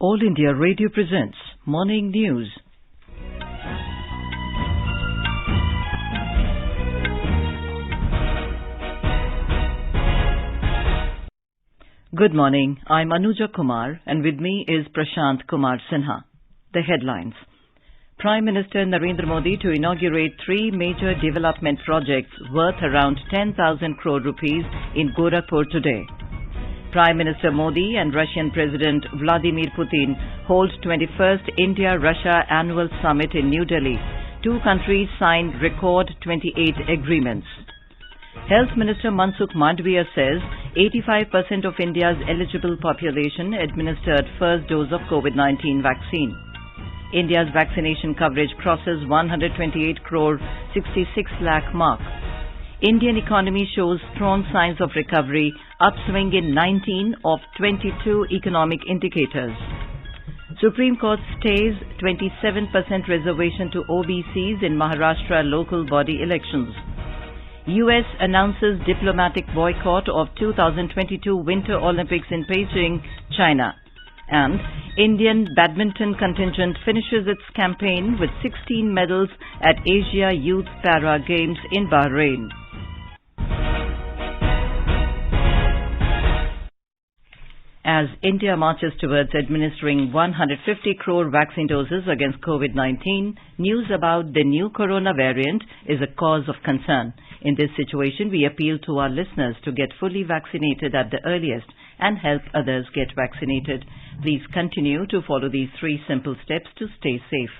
All India Radio presents Morning News. Good morning. I'm Anuja Kumar and with me is Prashant Kumar Sinha. The headlines. Prime Minister Narendra Modi to inaugurate 3 major development projects worth around 10,000 crore rupees in Gorakhpur today. Prime Minister Modi and Russian President Vladimir Putin hold 21st India-Russia Annual Summit in New Delhi. 2 countries signed record 28 agreements. Health Minister Mansukh Mandviya says 85% of India's eligible population administered first dose of COVID-19 vaccine. India's vaccination coverage crosses 128 crore 66 lakh mark. Indian economy shows strong signs of recovery, upswing in 19 of 22 economic indicators. Supreme Court stays 27% reservation to OBCs in Maharashtra local body elections. US announces diplomatic boycott of 2022 Winter Olympics in Beijing, China. And Indian badminton contingent finishes its campaign with 16 medals at Asia Youth Para Games in Bahrain. As India marches towards administering 150 crore vaccine doses against COVID-19, news about the new corona variant is a cause of concern. In this situation, we appeal to our listeners to get fully vaccinated at the earliest and help others get vaccinated. Please continue to follow these 3 simple steps to stay safe.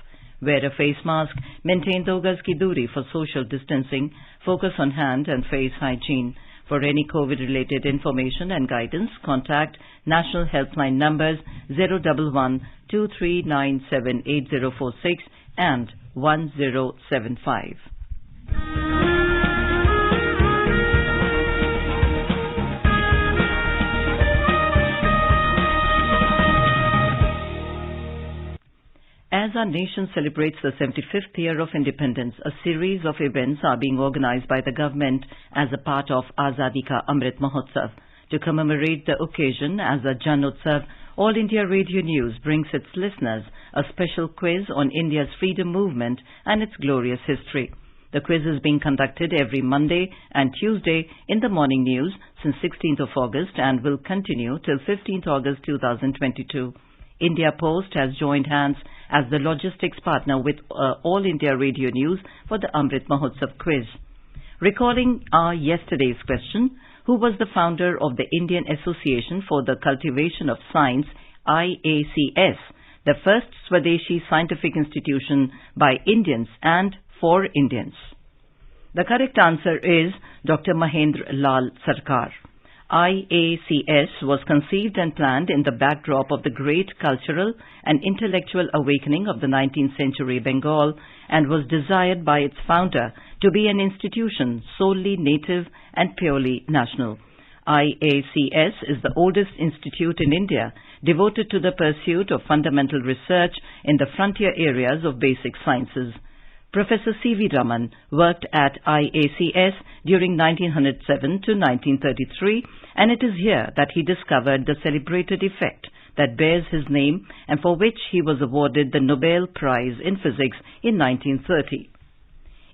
Wear a face mask, maintain 2 gaz ki duri for social distancing, focus on hand and face hygiene. For any COVID-related information and guidance, contact National Helpline numbers 011-2397-8046 and 1075. As our nation celebrates the 75th year of independence, a series of events are being organized by the government as a part of Azadi Ka Amrit Mahotsav. To commemorate the occasion as a Jan Utsav, All India Radio News brings its listeners a special quiz on India's freedom movement and its glorious history. The quiz is being conducted every Monday and Tuesday in the morning news since 16th of August and will continue till 15th August 2022. India Post has joined hands as the logistics partner with All India Radio News for the Amrit Mahotsav quiz. Recalling our yesterday's question, who was the founder of the Indian Association for the Cultivation of Science, IACS, the first Swadeshi scientific institution by Indians and for Indians? The correct answer is Dr. Mahendra Lal Sarkar. IACS was conceived and planned in the backdrop of the great cultural and intellectual awakening of the 19th century Bengal and was desired by its founder to be an institution solely native and purely national. IACS is the oldest institute in India devoted to the pursuit of fundamental research in the frontier areas of basic sciences. Professor C.V. Raman worked at IACS during 1907 to 1933, and it is here that he discovered the celebrated effect that bears his name and for which he was awarded the Nobel Prize in Physics in 1930.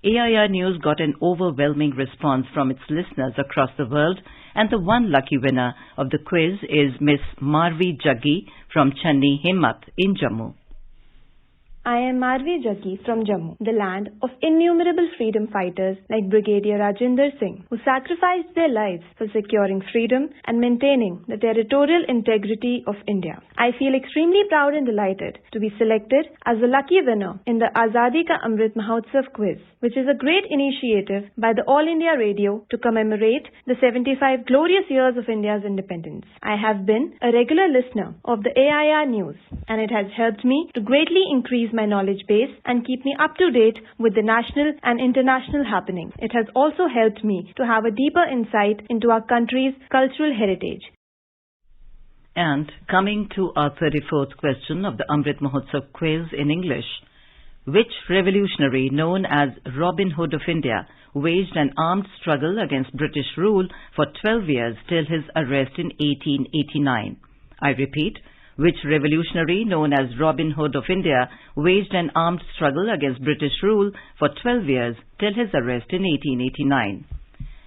AIR News got an overwhelming response from its listeners across the world, and the one lucky winner of the quiz is Miss Marvi Jaggi from Channi Himmat in Jammu. I am Marvi Jaggi from Jammu, the land of innumerable freedom fighters like Brigadier Rajinder Singh, who sacrificed their lives for securing freedom and maintaining the territorial integrity of India. I feel extremely proud and delighted to be selected as the lucky winner in the Azadi Ka Amrit Mahotsav quiz, which is a great initiative by the All India Radio to commemorate the 75 glorious years of India's independence. I have been a regular listener of the AIR News, and it has helped me to greatly increase my knowledge base and keep me up to date with the national and international happenings. It has also helped me to have a deeper insight into our country's cultural heritage. And coming to our 34th question of the Amrit Mahotsav quiz in English, which revolutionary known as Robin Hood of India waged an armed struggle against British rule for 12 years till his arrest in 1889? I repeat, Which revolutionary, known as Robin Hood of India, waged an armed struggle against British rule for 12 years till his arrest in 1889?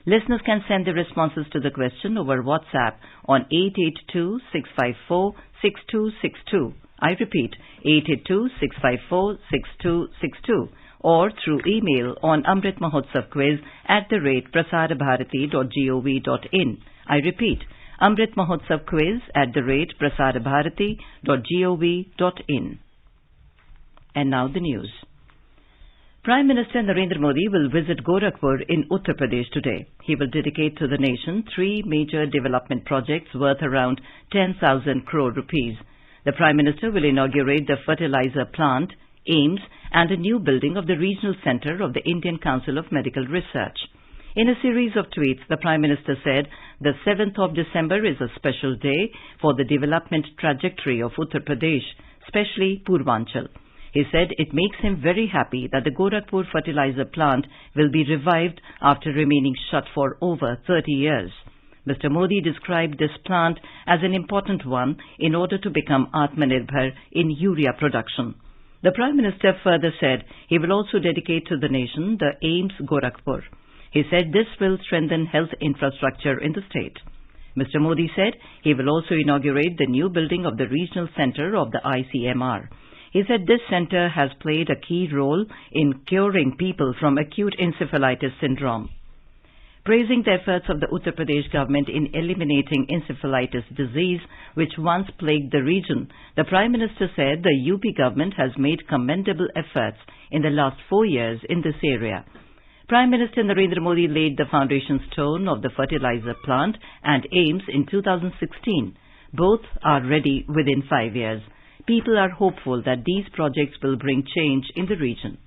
Listeners can send their responses to the question over WhatsApp on 882-654-6262. I repeat, 882-654-6262. Or through email on Amrit Mahotsav quiz@prasarbharati.gov.in. I repeat, Amrit Mahotsav quiz@prasarbharati.gov.in. And now the news. Prime Minister Narendra Modi will visit Gorakhpur in Uttar Pradesh today. He will dedicate to the nation 3 major development projects worth around 10,000 crore rupees. The Prime Minister will inaugurate the fertilizer plant, AIIMS, and a new building of the regional centre of the Indian Council of Medical Research. In a series of tweets, the Prime Minister said the 7th of December is a special day for the development trajectory of Uttar Pradesh, especially Purvanchal. He said it makes him very happy that the Gorakhpur fertilizer plant will be revived after remaining shut for over 30 years. Mr. Modi described this plant as an important one in order to become Atmanirbhar in urea production. The Prime Minister further said he will also dedicate to the nation the AIIMS Gorakhpur. He said this will strengthen health infrastructure in the state. Mr. Modi said he will also inaugurate the new building of the regional centre of the ICMR. He said this centre has played a key role in curing people from acute encephalitis syndrome. Praising the efforts of the Uttar Pradesh government in eliminating encephalitis disease, which once plagued the region, the Prime Minister said the UP government has made commendable efforts in the last 4 years in this area. Prime Minister Narendra Modi laid the foundation stone of the fertilizer plant and AIIMS in 2016. Both are ready within 5 years. People are hopeful that these projects will bring change in the region.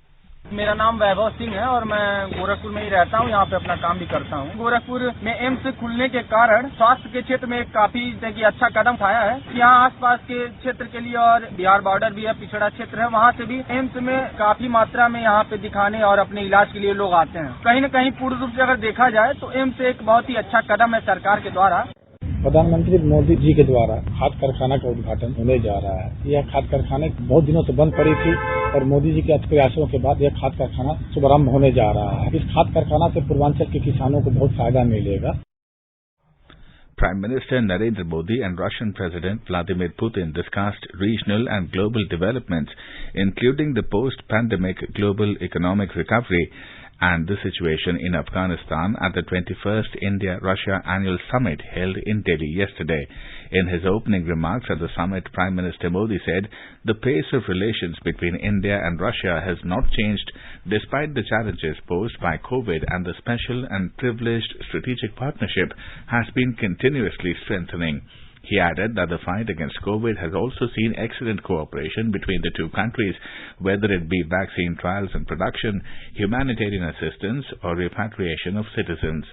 मेरा नाम वैभव सिंह है और मैं गोरखपुर में ही रहता हूँ, यहाँ पे अपना काम भी करता हूँ। गोरखपुर में एम्स खुलने के कारण स्वास्थ्य के क्षेत्र में काफी अच्छा कदम उठाया है। यहाँ आसपास के क्षेत्र के लिए और बिहार बॉर्डर भी है, पिछड़ा क्षेत्र है, वहाँ से भी एम्स में काफी मात्रा में यहाँ पे दिखाने और अपने इलाज के लिए लोग आते हैं। कहीं न कहीं पूर्ण रूप से अगर देखा जाए तो एम्स एक बहुत ही अच्छा कदम है सरकार के द्वारा। प्रधानमंत्री मोदी जी के द्वारा खाद कारखाना का उद्घाटन होने जा रहा है। यह खाद कारखाना बहुत दिनों से बंद पड़ी थी और मोदी जी के प्रयासों के बाद यह खाद कारखाना शुभारंभ होने जा रहा है। इस खाद कारखाना से पूर्वांचल के किसानों को बहुत फायदा मिलेगा। Prime Minister Narendra Modi and Russian President Vladimir Putin discussed regional and global developments, including the post-pandemic global economic recovery and the situation in Afghanistan at the 21st India-Russia Annual Summit held in Delhi yesterday. In his opening remarks at the summit, Prime Minister Modi said the pace of relations between India and Russia has not changed despite the challenges posed by COVID, and the special and privileged strategic partnership has been continuously strengthening. He added that the fight against COVID has also seen excellent cooperation between the two countries, whether it be vaccine trials and production, humanitarian assistance, or repatriation of citizens.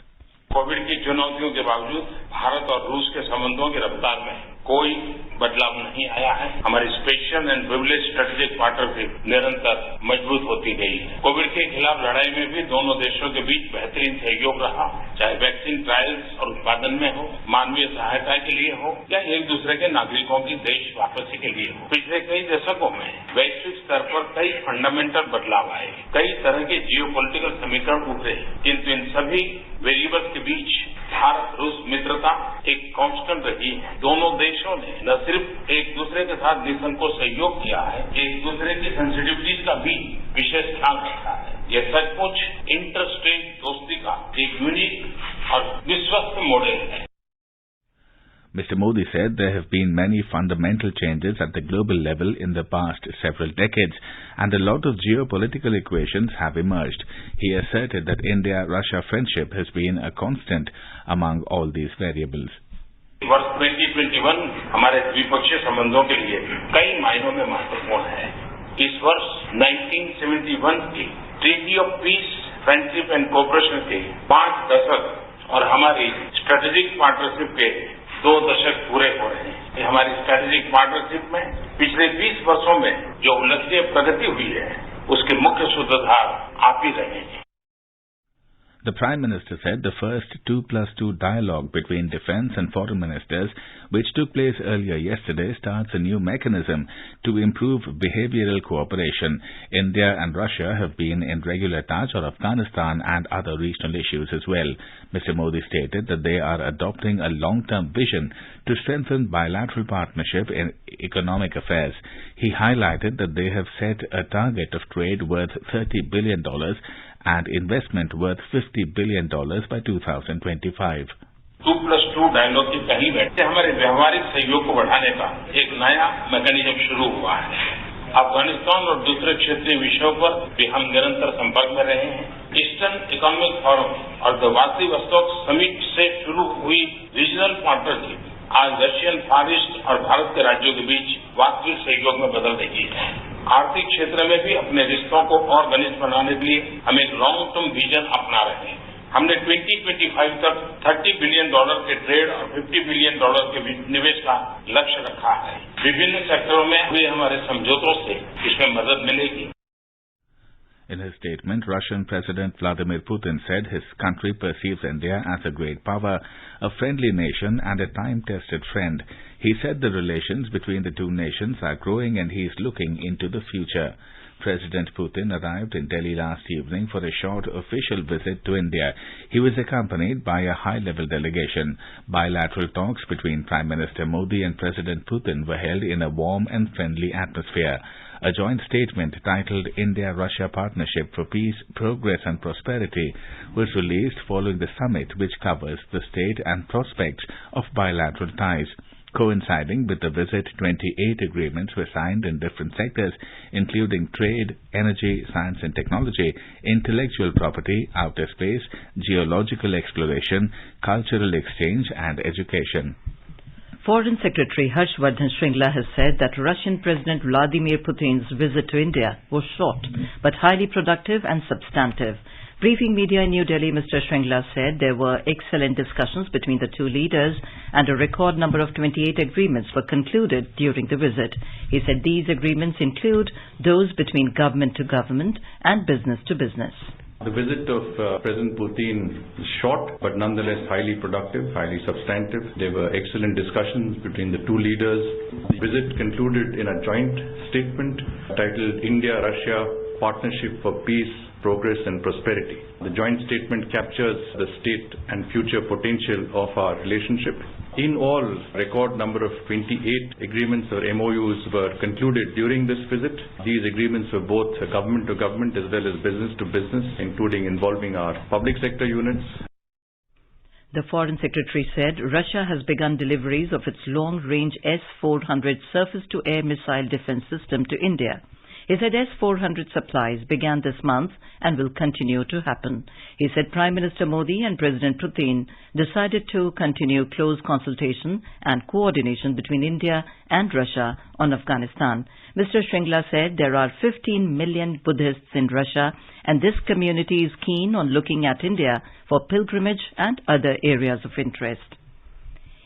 Covid की चुनौतियों के बावजूद भारत और रूस के संबंधों की रफ्तार में कोई बदलाव नहीं आया है। हमारी special and privilege strategic partnership निरंतर मजबूत होती गई है। कोविड के खिलाफ लड़ाई में भी दोनों देशों के बीच बेहतरीन सहयोग रहा, चाहे वैक्सीन ट्रायल्स और उत्पादन में हो, मानवीय सहायता के लिए हो, या एक दूसरे के नागरिकों की देश वापसी के लिए हो। पिछले कई दशकों में वैश्विक स्तर पर कई फंडामेंटल बदलाव आए, कई तरह के जियोपॉलिटिकल समीकरण उभरे, किंतु इन सभी वेरिएबल्स के बीच भारत रूस मित्रता एक कांस्टेंट रही है। दोनों देशों ने न सिर्फ एक दूसरे के साथ निसंकोच सहयोग किया है, एक दूसरे की सेंसिटिविटीज का भी विशेष ख्याल रखा है। यह सचमुच इंटर स्टेट दोस्ती का एक यूनिक और विश्वस्त मॉडल है। Mr. Modi said there have been many fundamental changes at the global level in the past several decades, and a lot of geopolitical equations have emerged. He asserted that India-Russia friendship has been a constant among all these variables. वर्ष 2021 हमारे द्विपक्षीय संबंधों के लिए कई मायनों में महत्वपूर्ण है। इस वर्ष 1971 की treaty of peace, friendship and cooperation के 5 दशक और हमारी स्ट्रेटेजिक पार्टनरशिप के 2 दशक पूरे हो रहे हैं। हमारी स्ट्रेटेजिक पार्टनरशिप में पिछले 20 वर्षों में जो उल्लेखनीय प्रगति हुई है, उसके मुख्य सूत्रधार आप ही रहे हैं। The Prime Minister said the first 2+2 dialogue between defence and foreign ministers, which took place earlier yesterday, starts a new mechanism to improve behavioural cooperation. India and Russia have been in regular touch on Afghanistan and other regional issues as well. Mr. Modi stated that they are adopting a long-term vision to strengthen bilateral partnership in economic affairs. He highlighted that they have set a target of trade worth $30 billion and investment worth $50 billion by 2025. 2+2 dialogue की पहली बैठक से हमारे व्यावहारिक सहयोग को बढ़ाने का एक नया मैकेनिज्म शुरू हुआ है। अफगानिस्तान और दूसरे क्षेत्रीय विषयों पर भी हम निरंतर संपर्क में रहे हैं। ईस्टर्न इकोनॉमिक फोरम और व्लादिवोस्तोक समिट से शुरू हुई रीजनल पार्टनरशिप आज रशियन फार ईस्ट और भारत के राज्यों के बीच वास्तविक सहयोग में बदल रही है। आर्थिक क्षेत्र में भी अपने रिश्तों को और घनिष्ठ बनाने के लिए हम एक लॉन्ग टर्म विजन अपना रहे हैं। हमने 2025 तक $30 बिलियन के ट्रेड और $50 बिलियन के निवेश का लक्ष्य रखा है। विभिन्न सेक्टरों में हुए हमारे समझौतों से इसमें मदद मिलेगी। In his statement, Russian President Vladimir Putin said his country perceives India as a great power, a friendly nation and a time-tested friend. He said the relations between the two nations are growing and he is looking into the future. President Putin arrived in Delhi last evening for a short official visit to India. He was accompanied by a high-level delegation. Bilateral talks between Prime Minister Modi and President Putin were held in a warm and friendly atmosphere. A joint statement titled India-Russia Partnership for Peace, Progress and Prosperity was released following the summit, which covers the state and prospects of bilateral ties. Coinciding with the visit, 28 agreements were signed in different sectors, including trade, energy, science and technology, intellectual property, outer space, geological exploration, cultural exchange and education. Foreign Secretary Harshvardhan Shringla has said that Russian President Vladimir Putin's visit to India was short but highly productive and substantive. Briefing media in New Delhi, Mr. Shringla said there were excellent discussions between the two leaders and a record number of 28 agreements were concluded during the visit. He said these agreements include those between government to government and business to business. The visit of President Putin is short but nonetheless highly productive, highly substantive. There were excellent discussions between the two leaders. The visit concluded in a joint statement titled India-Russia Partnership for Peace, Progress and Prosperity. The joint statement captures the state and future potential of our relationship. In all, record number of 28 agreements or MOUs were concluded during this visit. These agreements were both government to government as well as business to business, including involving our public sector units. The Foreign Secretary said Russia has begun deliveries of its long-range S-400 surface-to-air missile defense system to India. He said S-400 supplies began this month and will continue to happen. He said Prime Minister Modi and President Putin decided to continue close consultation and coordination between India and Russia on Afghanistan. Mr. Shringla said there are 15 million Buddhists in Russia and this community is keen on looking at India for pilgrimage and other areas of interest.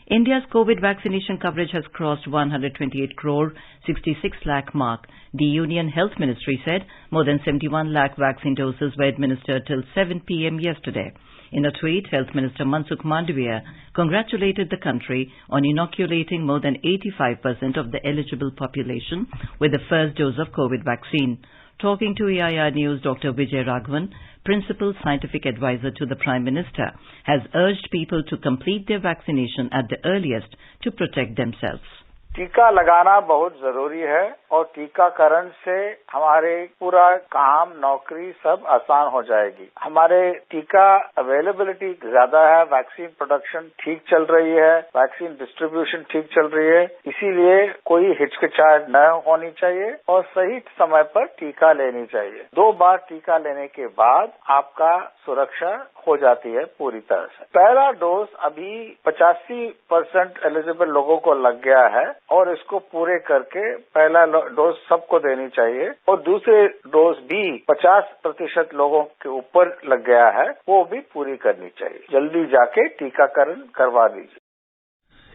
India's COVID vaccination coverage has crossed 128 crore 66 lakh mark. The Union Health Ministry said more than 71 lakh vaccine doses were administered till 7 p.m. yesterday. In a tweet, Health Minister Mansukh Mandavia congratulated the country on inoculating more than 85% of the eligible population with the first dose of COVID vaccine. Talking to AIR News, Dr. Vijay Raghavan, Principal Scientific Advisor to the Prime Minister, has urged people to complete their vaccination at the earliest to protect themselves. टीका लगाना बहुत जरूरी है और टीकाकरण से हमारे पूरा काम, नौकरी सब आसान हो जाएगी। हमारे टीका अवेलेबिलिटी ज्यादा है, वैक्सीन प्रोडक्शन ठीक चल रही है, वैक्सीन डिस्ट्रीब्यूशन ठीक चल रही है, इसीलिए कोई हिचकिचाहट न होनी चाहिए और सही समय पर टीका लेनी चाहिए। 2 बार टीका लेने के बाद आपका सुरक्षा हो जाती है पूरी तरह से। पहला डोज अभी 85% एलिजिबल लोगों को लग गया है और इसको पूरे करके पहला डोज सबको देनी चाहिए और दूसरे डोज भी 50% लोगों के ऊपर लग गया है, वो भी पूरी करनी चाहिए। जल्दी जाके टीकाकरण करवा दीजिए।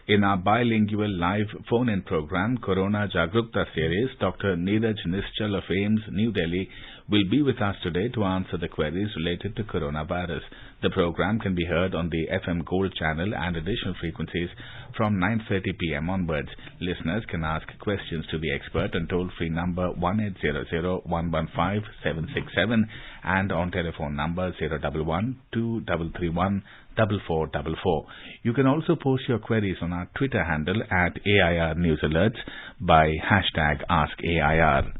In our bilingual live phone-in program, Corona Jagrukta series, Dr. Neeraj Nischal of AIIMS, New Delhi, will be with us today to answer the queries related to coronavirus. The program can be heard on the FM Gold channel and additional frequencies from 9:30 p.m. onwards. Listeners can ask questions to the expert on toll-free number 1800-115-767 and on telephone number 011-2331-4444. You can also post your queries on our Twitter handle at AIR News Alerts by hashtag AskAIR.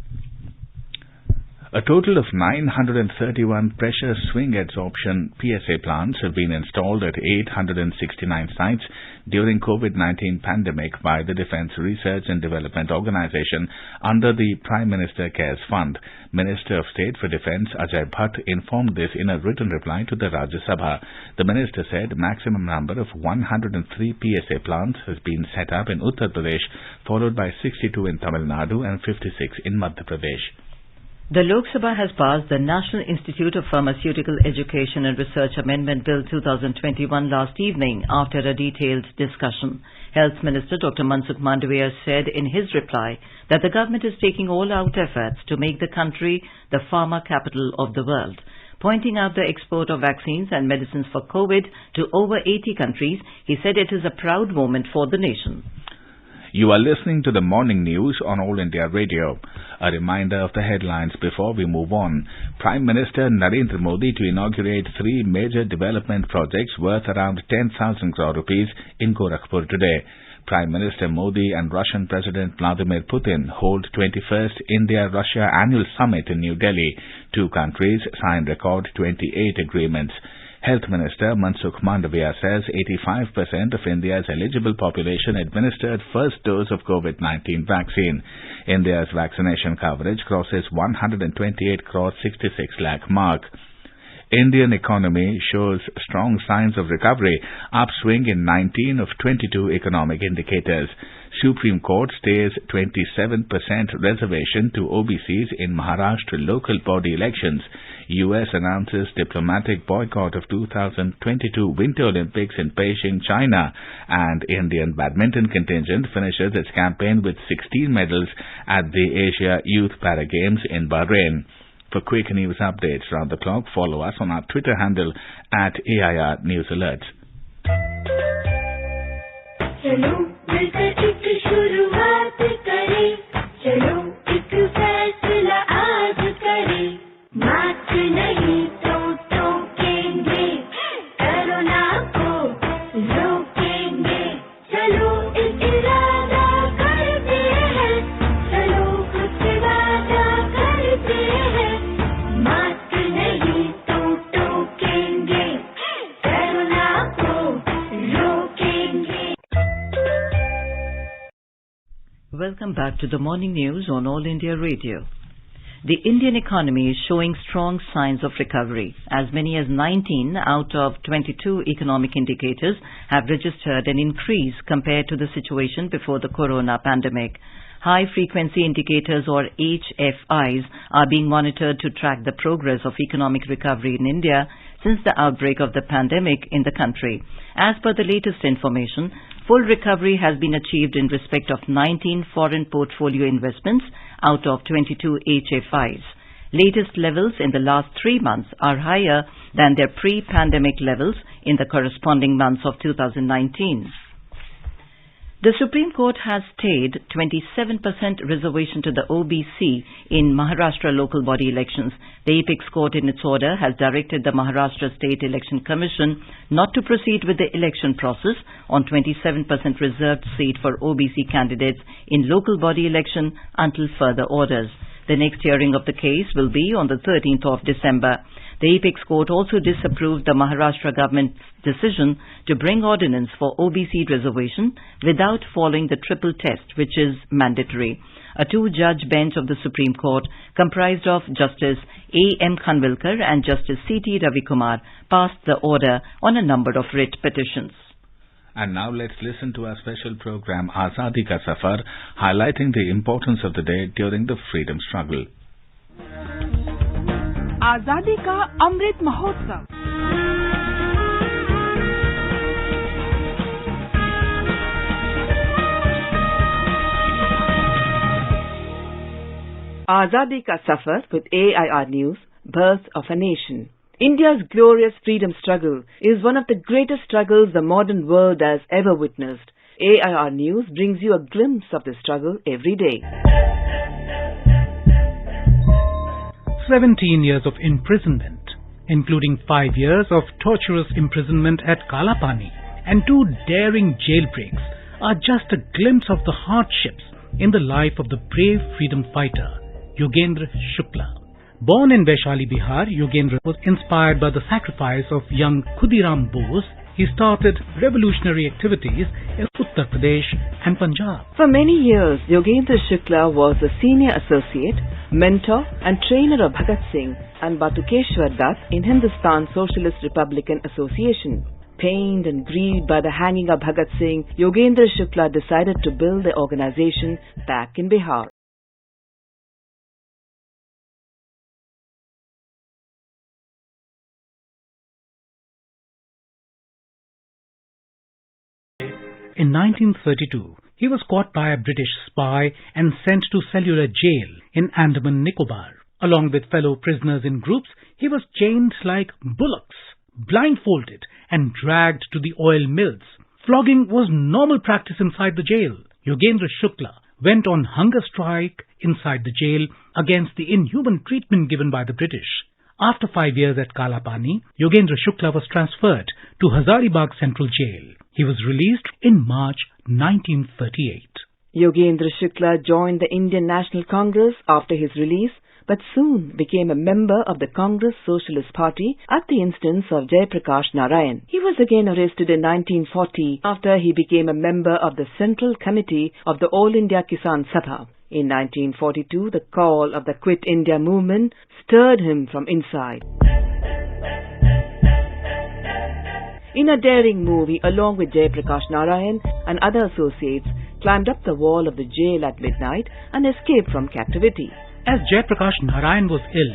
A total of 931 pressure swing adsorption PSA plants have been installed at 869 sites during COVID-19 pandemic by the Defence Research and Development Organisation under the Prime Minister Cares Fund. Minister of State for Defence Ajay Bhatt informed this in a written reply to the Rajya Sabha. The minister said maximum number of 103 PSA plants has been set up in Uttar Pradesh, followed by 62 in Tamil Nadu and 56 in Madhya Pradesh. The Lok Sabha has passed the National Institute of Pharmaceutical Education and Research Amendment Bill 2021 last evening after a detailed discussion. Health Minister Dr. Mansukh Mandavia said in his reply that the government is taking all-out efforts to make the country the pharma capital of the world. Pointing out the export of vaccines and medicines for COVID to over 80 countries, he said it is a proud moment for the nation. You are listening to the morning news on All India Radio. A reminder of the headlines before we move on. Prime Minister Narendra Modi to inaugurate 3 major development projects worth around 10,000 crore rupees in Gorakhpur today. Prime Minister Modi and Russian President Vladimir Putin hold 21st India-Russia Annual Summit in New Delhi. Two countries signed record 28 agreements. Health Minister Mansukh Mandavia says 85% of India's eligible population administered first dose of COVID-19 vaccine. India's vaccination coverage crosses 128 crore 66 lakh mark. Indian economy shows strong signs of recovery, upswing in 19 of 22 economic indicators. Supreme Court stays 27% reservation to OBCs in Maharashtra local body elections. US announces diplomatic boycott of 2022 Winter Olympics in Beijing, China. And Indian badminton contingent finishes its campaign with 16 medals at the Asia Youth Para Games in Bahrain. For quick news updates round the clock, follow us on our Twitter handle at AIR News Alerts. चलो मिलकर एक शुरुआत करें, चलो एक फैसला आज करें, मास्क नहीं तो टोकेंगे, कोरोना को रोकेंगे, चलो एक इरादा करते हैं, चलो कुछ वादा करते हैं, मास्क नहीं तो टोकेंगे, कोरोना को रोकेंगे. Welcome back to the morning news on All India Radio. The Indian economy is showing strong signs of recovery. As many as 19 out of 22 economic indicators have registered an increase compared to the situation before the corona pandemic. High-frequency indicators or HFIs are being monitored to track the progress of economic recovery in India since the outbreak of the pandemic in the country. As per the latest information, full recovery has been achieved in respect of 19 foreign portfolio investments out of 22 HFIs. Latest levels in the last 3 months are higher than their pre-pandemic levels in the corresponding months of 2019. The Supreme Court has stayed 27% reservation to the OBC in Maharashtra local body elections. The Apex Court in its order has directed the Maharashtra State Election Commission not to proceed with the election process on 27% reserved seat for OBC candidates in local body election until further orders. The next hearing of the case will be on the 13th of December. The Apex Court also disapproved the Maharashtra government's decision to bring ordinance for OBC reservation without following the triple test, which is mandatory. A 2-judge bench of the Supreme Court, comprised of Justice A.M. Khanvilkar and Justice C.T. Ravikumar, passed the order on a number of writ petitions. And now let's listen to our special program Azadi Ka Safar, highlighting the importance of the day during the freedom struggle. आजादी का Amrit Mahotsav Azadi Ka Safar with AIR News, Birth of a Nation. India's glorious freedom struggle is one of the greatest struggles the modern world has ever witnessed. AIR News brings you a glimpse of the struggle every day. 17 years of imprisonment, including 5 years of torturous imprisonment at Kalapani and 2 daring jailbreaks, are just a glimpse of the hardships in the life of the brave freedom fighter, Yogendra Shukla. Born in Vaishali, Bihar, Yogendra was inspired by the sacrifice of young Khudiram Bose. He started revolutionary activities in Uttar Pradesh and Punjab. For many years, Yogendra Shukla was the senior associate, mentor and trainer of Bhagat Singh and Batukeshwar Dutt in Hindustan Socialist Republican Association. Pained and grieved by the hanging of Bhagat Singh, Yogendra Shukla decided to build the organization back in Bihar. In 1932, he was caught by a British spy and sent to cellular jail in Andaman Nicobar. Along with fellow prisoners in groups, he was chained like bullocks, blindfolded and dragged to the oil mills. Flogging was normal practice inside the jail. Yogendra Shukla went on hunger strike inside the jail against the inhuman treatment given by the British. After 5 years at Kalapani, Yogendra Shukla was transferred to Hazaribagh Central Jail. He was released in March 1938. Yogendra Shukla joined the Indian National Congress after his release, but soon became a member of the Congress Socialist Party at the instance of Jayaprakash Narayan. He was again arrested in 1940 after he became a member of the Central Committee of the All India Kisan Sabha. In 1942, the call of the Quit India movement stirred him from inside. In a daring move, he, along with Jayaprakash Narayan and other associates, climbed up the wall of the jail at midnight and escaped from captivity. As Jayaprakash Narayan was ill,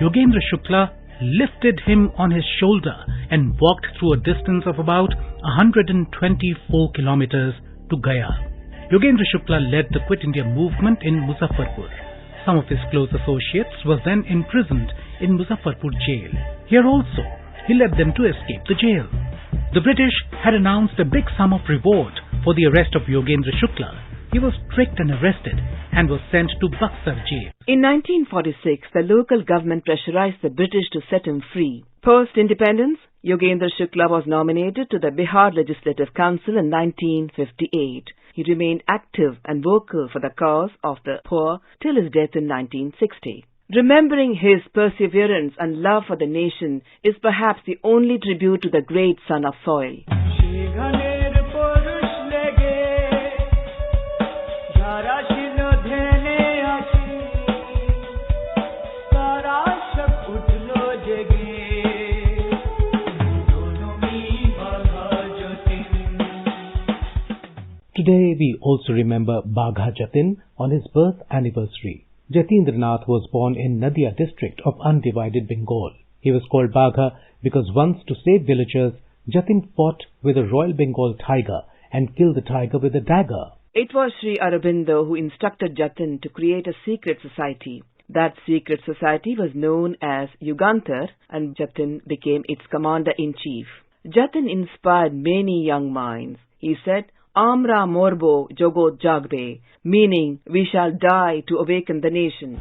Yogendra Shukla lifted him on his shoulder and walked through a distance of about 124 kilometers to Gaya. Yogendra Shukla led the Quit India movement in Muzaffarpur. Some of his close associates were then imprisoned in Muzaffarpur jail. Here also, he led them to escape the jail. The British had announced a big sum of reward for the arrest of Yogendra Shukla. He was tricked and arrested and was sent to Buxar jail. In 1946, the local government pressurized the British to set him free. Post-independence, Yogendra Shukla was nominated to the Bihar Legislative Council in 1958. He remained active and vocal for the cause of the poor till his death in 1960. Remembering his perseverance and love for the nation is perhaps the only tribute to the great son of soil. Today we also remember Bagha Jatin on his birth anniversary. Jatindranath was born in Nadia district of undivided Bengal. He was called Bagha because once, to save villagers, Jatin fought with a Royal Bengal tiger and killed the tiger with a dagger. It was Sri Aurobindo who instructed Jatin to create a secret society. That secret society was known as Yugantar, and Jatin became its commander-in-chief. Jatin inspired many young minds. He said, Amra Morbo Jogot Jagbe, meaning we shall die to awaken the nation.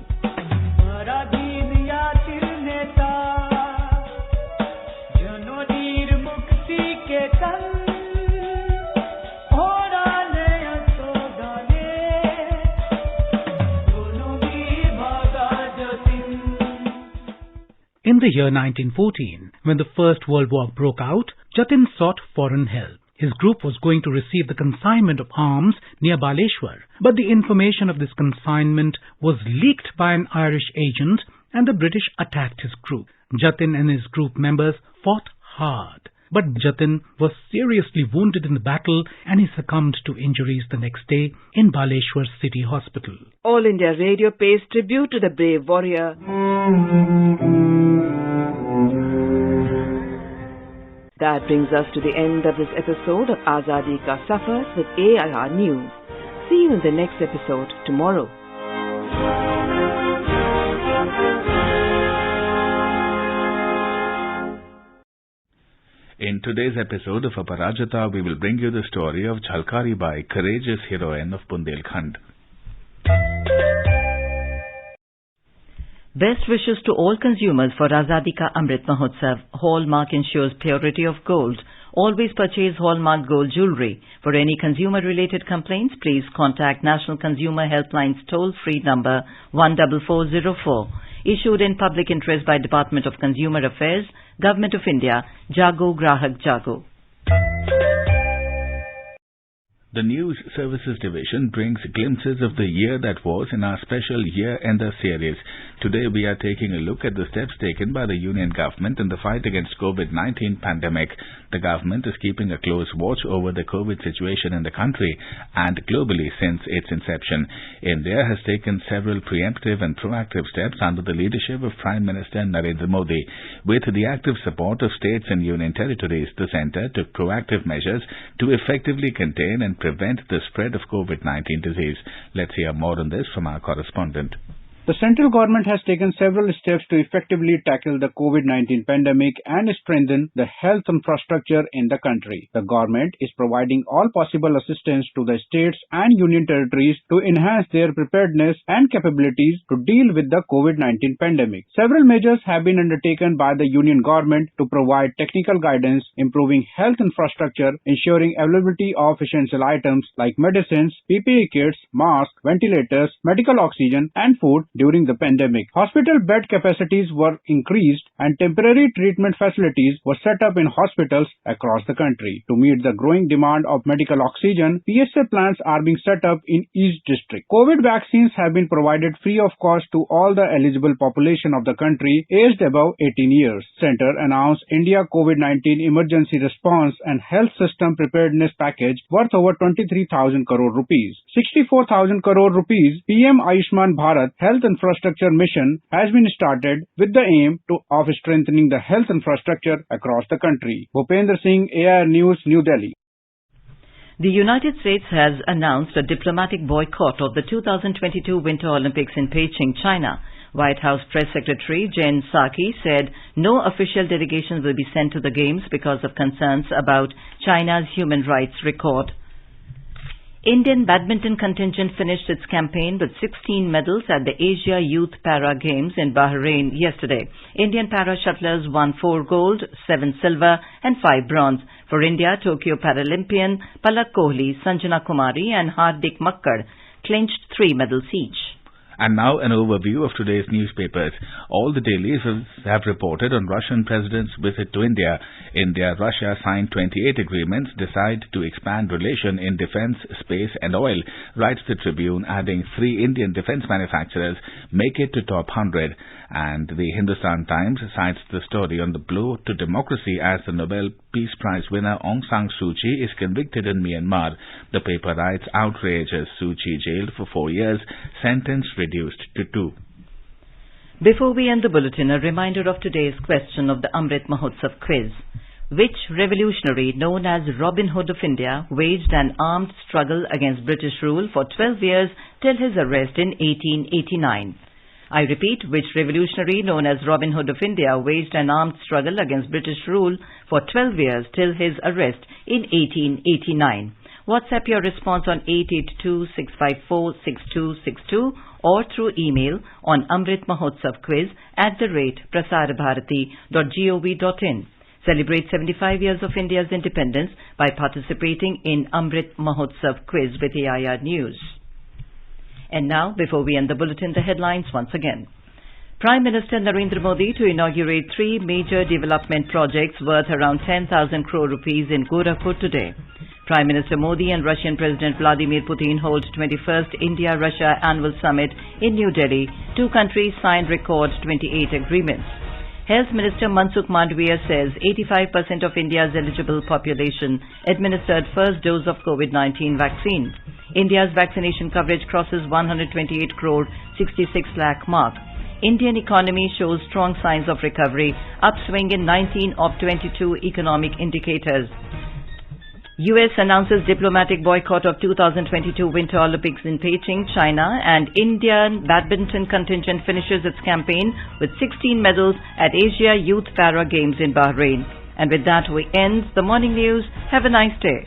In the year 1914, when the First World War broke out, Jatin sought foreign help. His group was going to receive the consignment of arms near Baleshwar, but the information of this consignment was leaked by an Irish agent and the British attacked his group. Jatin and his group members fought hard, but Jatin was seriously wounded in the battle and he succumbed to injuries the next day in Baleshwar City Hospital. All India Radio pays tribute to the brave warrior. That brings us to the end of this episode of Azadi Ka Safar with AIR News. See you in the next episode tomorrow. In today's episode of Aparajita, we will bring you the story of Jhalkari Bai, courageous heroine of Bundelkhand. Best wishes to all consumers for Azadi Ka Amrit Mahotsav. Hallmark ensures purity of gold. Always purchase Hallmark gold jewelry. For any consumer-related complaints, please contact National Consumer Helpline's toll-free number 14404. Issued in public interest by Department of Consumer Affairs, Government of India, Jago Grahak Jago. The News Services Division brings glimpses of the year that was in our special Year-Ender series. Today we are taking a look at the steps taken by the Union Government in the fight against COVID-19 pandemic. The government is keeping a close watch over the COVID situation in the country and globally since its inception. India has taken several preemptive and proactive steps under the leadership of Prime Minister Narendra Modi. With the active support of states and union territories, the centre took proactive measures to effectively contain and prevent the spread of COVID-19 disease. Let's hear more on this from our correspondent. The central government has taken several steps to effectively tackle the COVID-19 pandemic and strengthen the health infrastructure in the country. The government is providing all possible assistance to the states and union territories to enhance their preparedness and capabilities to deal with the COVID-19 pandemic. Several measures have been undertaken by the union government to provide technical guidance, improving health infrastructure, ensuring availability of essential items like medicines, PPE kits, masks, ventilators, medical oxygen, and food during the pandemic. Hospital bed capacities were increased and temporary treatment facilities were set up in hospitals across the country. To meet the growing demand of medical oxygen, PSA plants are being set up in each district. COVID vaccines have been provided free of cost to all the eligible population of the country aged above 18 years. Centre announced India COVID-19 Emergency Response and Health System Preparedness Package worth over 23,000 crore rupees. 64,000 crore rupees PM Ayushman Bharat Health Infrastructure Mission has been started with the aim of strengthening the health infrastructure across the country. Bhupendra Singh, AIR News, New Delhi. The United States has announced a diplomatic boycott of the 2022 Winter Olympics in Beijing, China. White House Press Secretary Jen Psaki said no official delegation will be sent to the Games because of concerns about China's human rights record. Indian badminton contingent finished its campaign with 16 medals at the Asia Youth Para Games in Bahrain yesterday. Indian para shuttlers won 4 gold, 7 silver and 5 bronze. For India, Tokyo Paralympian Palak Kohli, Sanjana Kumari and Hardik Makkad clinched 3 medals each. And now an overview of today's newspapers. All the dailies have reported on Russian president's visit to India. India-Russia signed 28 agreements, decide to expand relation in defence, space and oil, writes the Tribune, adding 3 Indian defence manufacturers make it to top 100. And the Hindustan Times cites the story on the blow to democracy as the Nobel Peace Prize winner Aung San Suu Kyi is convicted in Myanmar. The paper writes outrage as Suu Kyi jailed for 4 years, sentence reduced to 2. Before we end the bulletin, a reminder of today's question of the Amrit Mahotsav quiz. Which revolutionary known as Robin Hood of India waged an armed struggle against British rule for 12 years till his arrest in 1889? I repeat, which revolutionary known as Robin Hood of India waged an armed struggle against British rule for 12 years till his arrest in 1889? WhatsApp your response on 882-654-6262 or through email on amritmahotsavquiz@prasarbharati.gov.in. Celebrate 75 years of India's independence by participating in Amrit Mahotsav quiz with AIR News. And now, before we end the bulletin, the headlines once again. Prime Minister Narendra Modi to inaugurate 3 major development projects worth around 10,000 crore rupees in Gorakhpur today. Prime Minister Modi and Russian President Vladimir Putin hold 21st India-Russia Annual Summit in New Delhi. 2 countries signed record 28 agreements. Health Minister Mansukh Mandavia says 85% of India's eligible population administered first dose of COVID-19 vaccine. India's vaccination coverage crosses 128 crore 66 lakh mark. Indian economy shows strong signs of recovery, upswing in 19 of 22 economic indicators. US announces diplomatic boycott of 2022 Winter Olympics in Beijing, China, and Indian badminton contingent finishes its campaign with 16 medals at Asia Youth Para Games in Bahrain. And with that, we end the morning news. Have a nice day.